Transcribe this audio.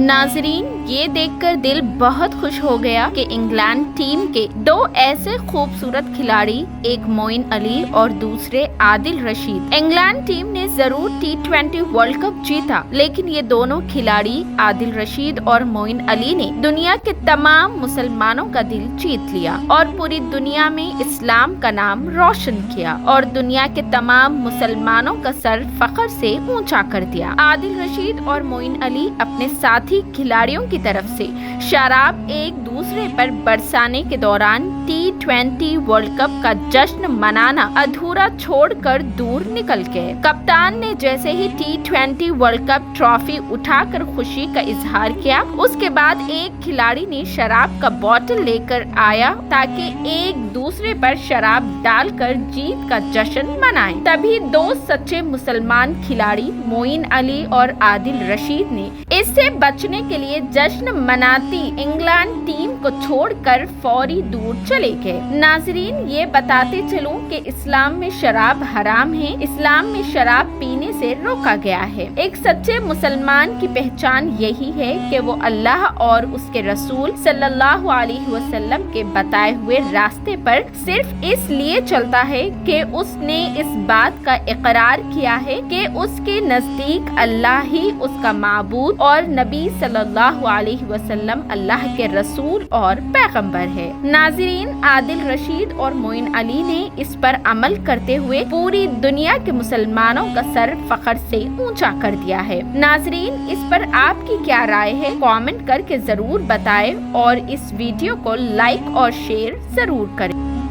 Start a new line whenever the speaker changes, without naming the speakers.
नाजरीन, ये देखकर दिल बहुत खुश हो गया कि इंग्लैंड टीम के दो ऐसे खूबसूरत खिलाड़ी, एक मोइन अली और दूसरे आदिल रशीद। इंग्लैंड टीम ने जरूर T20 वर्ल्ड कप जीता, लेकिन ये दोनों खिलाड़ी आदिल रशीद और मोइन अली ने दुनिया के तमाम मुसलमानों का दिल जीत लिया और पूरी दुनिया में इस्लाम का नाम रोशन किया और दुनिया के तमाम मुसलमानों का सर फख्र से ऊंचा कर दिया। आदिल रशीद और मोइन अली अपने साथी खिलाड़ियों की तरफ से शराब एक दूसरे पर बरसाने के दौरान T20 वर्ल्ड कप का जश्न मनाना अधूरा छोड़कर दूर निकल गए। कप्तान ने जैसे ही T20 वर्ल्ड कप ट्रॉफी उठाकर खुशी का इजहार किया, उसके बाद एक खिलाड़ी ने शराब का बोतल लेकर आया ताकि एक दूसरे पर शराब डालकर जीत का जश्न मनाएं। तभी दो सच्चे मुसलमान खिलाड़ी मोइन अली और आदिल रशीद ने इससे बचने के लिए जश्न मनाती इंग्लैंड टीम को छोड़कर फौरी दूर चले गए। नाजरीन, ये बताते चलूं कि इस्लाम में शराब हराम है, इस्लाम में शराब पीने से रोका गया है। एक सच्चे मुसलमान की पहचान यही है कि वो अल्लाह और उसके रसूल सल्लल्लाहु अलैहि वसल्लम के बताए हुए रास्ते पर सिर्फ इसलिए चलता है कि उसने इस बात का इकरार किया है कि उसके नजदीक अल्लाह ही उसका माबूद और नबी सल्लल्लाहु अलैहि वसल्लम अल्लाह के रसूल और पैगंबर है। नाज़रीन, आदिल रशीद और मोइन अली ने इस पर अमल करते हुए पूरी दुनिया के मुसलमानों का सर फख्र से ऊंचा कर दिया है। नाज़रीन, इस पर आपकी क्या राय है? कमेंट करके जरूर बताएं और इस वीडियो को लाइक और शेयर जरूर करें।